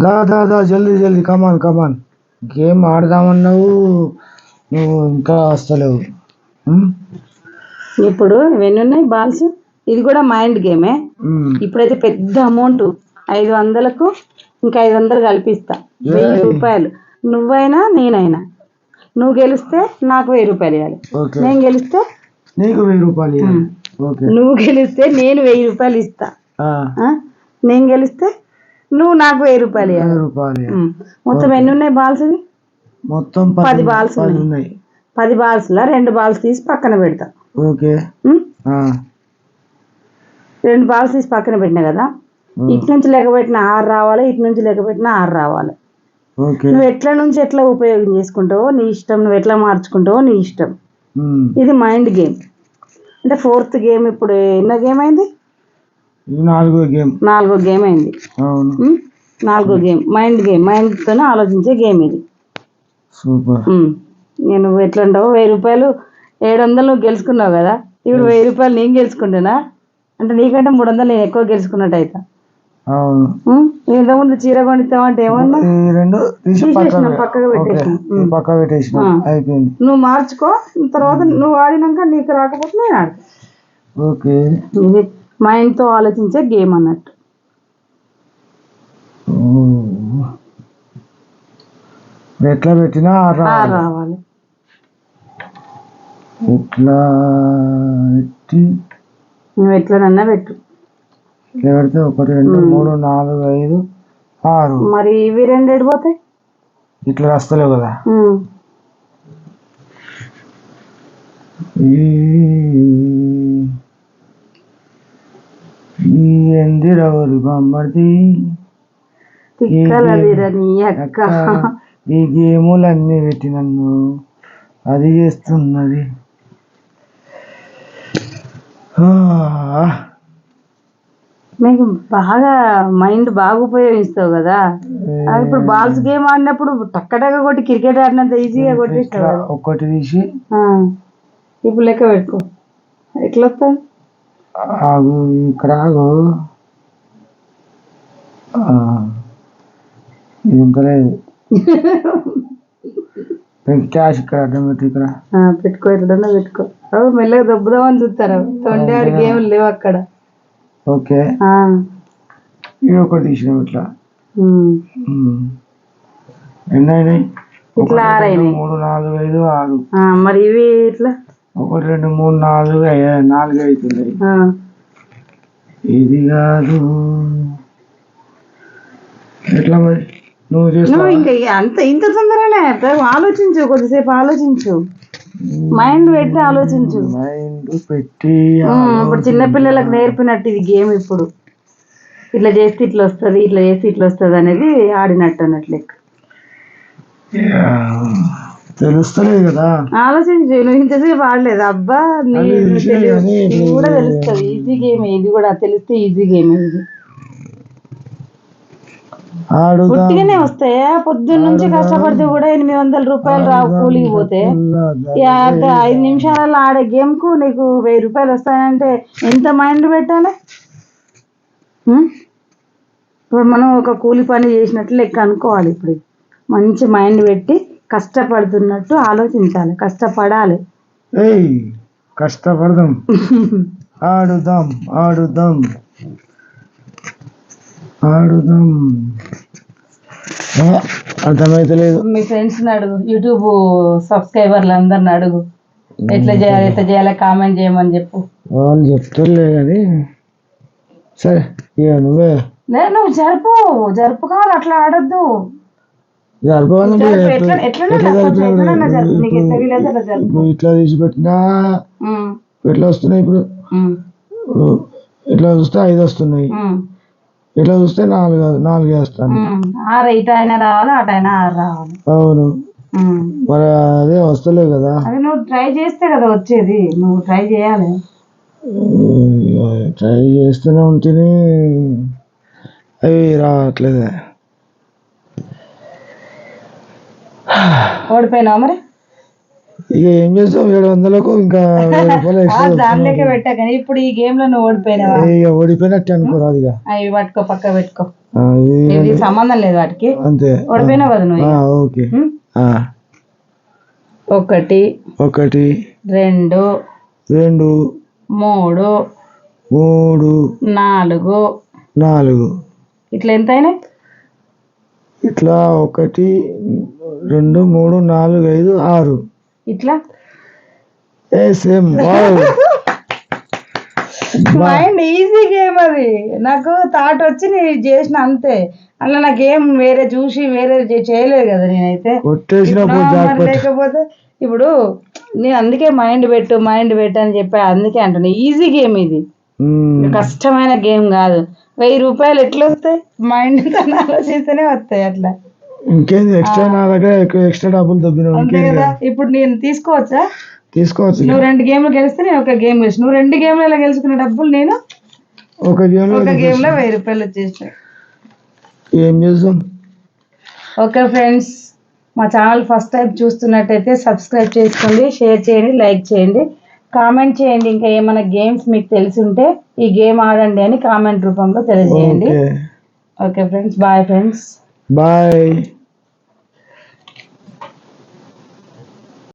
దా దా దా జల్దీ జల్దీ కమాన్ కమాన్. గేమ్ ఆడదామన్నావు, నువ్వు ఇంకా వస్తలేవు. ఇప్పుడు ఇవన్నీ ఉన్నాయి బాల్స్. ఇది కూడా మైండ్ గేమే. ఇప్పుడైతే పెద్ద అమౌంట్ 500కు ఇంకా 500 కలిపిస్తా. 1000 రూపాయలు. నువ్వైనా నేనైనా. నువ్వు గెలిస్తే నాకు 1000 రూపాయలు ఇవ్వాలి. నేను గెలిస్తే నీకు 1000 రూపాయలు ఇవ్వాలి. నువ్వు గెలిస్తే నేను 1000 రూపాయలు ఇస్తా. నేను గెలిస్తే నువ్వు నాకు 1000 రూపాయలు ఇవ్వాలి. మొత్తం ఎన్ని ఉన్నాయి బాల్స్? మొత్తం 10 బాల్స్ ఉన్నాయి. 10 బాల్స్ లా 2 బాల్స్ తీసి పక్కన పెడతా. ఓకే. 2 బాల్స్ తీసి పక్కన పెట్టినా కదా, ఇటు నుంచి లెక్కపెట్టిన 6 రావాలి, ఇటు నుంచి లెక్కపెట్టిన 6 రావాలి. నువ్వు ఎట్లా నుంచి ఎట్లా ఉపయోగం చేసుకుంటావో నీ ఇష్టం, నువ్వు ఎట్లా మార్చుకుంటావో నీ ఇష్టం. ఇది మైండ్ గేమ్. అంటే 4th గేమ్. ఇప్పుడు ఎన్నో గేమ్ అయింది? 4వ గేమ్. 4వ గేమ్ అయింది. 4వ గేమ్ మైండ్ గేమ్. మైండ్తోనే ఆలోచించే గేమ్ ఇది. సూపర్. నేను ఎట్లా ఉంటావు? 1000 రూపాయలు 700 నువ్వు గెలుచుకున్నావు కదా, ఇప్పుడు 1000 రూపాయలు నేను గెలుచుకుంటానా? అంటే నీకంటే 300 నేను ఎక్కువ గెలుచుకున్నట్టు అవుతా. ఇంతకుముందు చీర కొనిస్తామంటే ఏమన్నా పక్కకు పెట్టేసిన. నువ్వు మార్చుకో, తర్వాత నువ్వు ఆడినాక నీకు రాకపోతే నేను ఆడతా. ఓకే. ఇది మైండ్తో ఆలోచించే గేమ్ అన్నట్టు. ఎట్లా పెట్టినా రావాలి. ఎట్లా పెట్టి నువ్వు ఎట్లనన్నా పెట్టు. ఇట్లా పెడితే 1 2 3 4 5 6. మరి ఇవి 2 ఎడిపోతాయి? ఇట్లా రాస్తలేవు కదా. ఎందిరవరు బొమ్మది ఈ గేములన్నీ పెట్టి నన్ను అది చేస్తున్నది. మీకు బాగా మైండ్ బాగా ఉపయోగిస్తావు కదా. ఇప్పుడు బాల్స్ గేమ్ ఆడినప్పుడు టక్కటక్క కొట్టి క్రికెట్ ఆడినంత ఈజీగా కొట్టేస్తావు. ఒక్కటి తీసి ఇప్పుడు లెక్క పెట్టుకో. ఎట్లా వస్తాయి? ఆగు, ఇక్కడ ఆగు. ఇది ఇంకా లేదు. క్యాష్ ఇక్కడ అడ్డం పెట్టి ఇక్కడ పెట్టుకో. ఎట్లన్నా పెట్టుకో. మెల్లగా దొబ్బుదామని చూస్తారు. తొండాడి గేమ్ లేవు అక్కడ. ఓకే. ఇవి ఒకటి తీసినాం ఇట్లా. ఎన్ని అయినాయి? ఇట్లా 6 అయినాయి. 3 4 5 6. మరి ఇవి ఇట్లా 1 2 3 4 4 అవుతున్నాయి. ఇది కాదు. ఎట్లా మరి? నువ్వు ఇంకా అంత ఇంత తొందరనే ఆలోచించు. కొద్దిసేపు ఆలోచించు. మైండ్ పెట్టి ఆలోచించు. మైండ్ పెట్టి ఇప్పుడు చిన్నపిల్లలకు నేర్పినట్టు ఇది గేమ్. ఇప్పుడు ఇట్లా చేస్తే ఇట్లా వస్తుంది, ఇట్లా చేస్తే ఇట్లా వస్తుంది అనేది ఆడినట్టు అన్నట్లు లెక్క. తెలుస్తలేదు కదా. ఆలోచించు. నువ్వు ఇంతసేపు ఆడలేదు. అబ్బా ఇది కూడా తెలుస్తుంది. Easy game. ఇది కూడా తెలిస్తే ఈజీ గేమ్. ఇది పుట్టిగానే వస్తాయా? పొద్దున్న నుంచి కష్టపడితే కూడా 800 రూపాయలు రావు కూలికి పోతే. 5 నిమిషాలలో ఆడే గేమ్ కు నీకు 1000 రూపాయలు వస్తాయంటే ఎంత మైండ్ పెట్టాలి? ఇప్పుడు మనం ఒక కూలి పని చేసినట్లు లెక్క అనుకోవాలి. ఇప్పుడు మంచి మైండ్ పెట్టి కష్టపడుతున్నట్టు ఆలోచించాలి. కష్టపడాలి. కష్టపడదాం. ఆడుదాం ఆడుదాం ఆడుదాం. అర్థమైతలేదు. మీ ఫ్రెండ్స్ని అడుగు, యూట్యూబ్ సబ్స్క్రైబర్లు అందరిని అడుగు. ఎట్లా చేయాలి కామెంట్ చేయమని చెప్పు. వాళ్ళు చెప్తారులే కానీ సరే ఇక నువ్వే. నువ్వు జరుపు కావాలి. అట్లా ఆడొద్దు. ఇట్లా తీసి పెట్టినా ఎట్లా వస్తున్నాయి? ఇప్పుడు ఇట్లా చూస్తే 5 వస్తున్నాయి. ఇట్లా చూస్తే 4 వేస్తాను. 6 ఇటు అయినా రావాలి, అటు అయినా 6 రావాలి. అవును. మరి అదే వస్తలేవు కదా. అది నువ్వు ట్రై చేస్తే కదా వచ్చేది. నువ్వు ట్రై చేయాలి. ట్రై చేస్తూనే ఉంటేనే అవి రావట్లేదే. ఓడిపోయినావా మరి? ఇక ఏం చేస్తాం 700కు ఇంకా 1000 రూపాయలు extra దాని లెక్క పెట్టా కానీ ఇప్పుడు ఈ గేమ్ లో నువ్వు ఓడిపోయినావా? ఇక ఓడిపోయినట్టు అనుకోరాదు ఇక. అవి పట్టుకో, పక్క పెట్టుకో, ఆ, ఇది సంబంధం లేదు వాటికి. అంతే. ఓడిపోయినావు కదా నువ్వు. ఓకే. 1 1 2 2 3 3 4 ఇట్లా ఎంత అయినాయి? ఇట్లా 1 2 3 4 5 6 ఇట్లా సేమ్. మైండ్ ఈజీ గేమ్ అది. నాకు థాట్ వచ్చి నేను చేసిన అంతే. అలా నా గేమ్ వేరే చూసి వేరే చేయలేదు కదా నేనైతే. లేకపోతే ఇప్పుడు నేను అందుకే మైండ్ పెట్టు అని చెప్పా. అందుకే అంటున్నా ఈజీ గేమ్ ఇది, కష్టమైన గేమ్ కాదు. 1000 రూపాయలు ఎట్లా వస్తాయి? మైండ్ తో ఆలోచిస్తేనే వస్తాయి. అట్లా ఇంకేంది ఎక్స్ట్రా నా దగ్గర ఎక్స్ట్రా డబ్బులు దొబ్బినావు. అంతే కదా. ఇప్పుడు నేను తీసుకోవచ్చు. నువ్వు 2 గేమ్లు గెలిస్తే నేను 1 గేమ్ గెలిచి, నువ్వు 2 గేమ్లలో గెలుచుకున్న డబ్బులు నేను 1 గేమ్ లో 1000 రూపాయలు వచ్చేసాయి. ఏం చేస్తాం? ఓకే ఫ్రెండ్స్, మా ఛానల్ ఫస్ట్ టైం చూస్తున్నట్టయితే సబ్స్క్రైబ్ చేసుకోండి, షేర్ చేయండి, లైక్ చేయండి, కామెంట్ చేయండి. ఇంకా ఏమైనా గేమ్స్ మీకు తెలిసి ఉంటే ఈ గేమ్ ఆడండి అని కామెంట్ రూపంలో తెలియజేయండి. Okay friends, bye friends. Bye.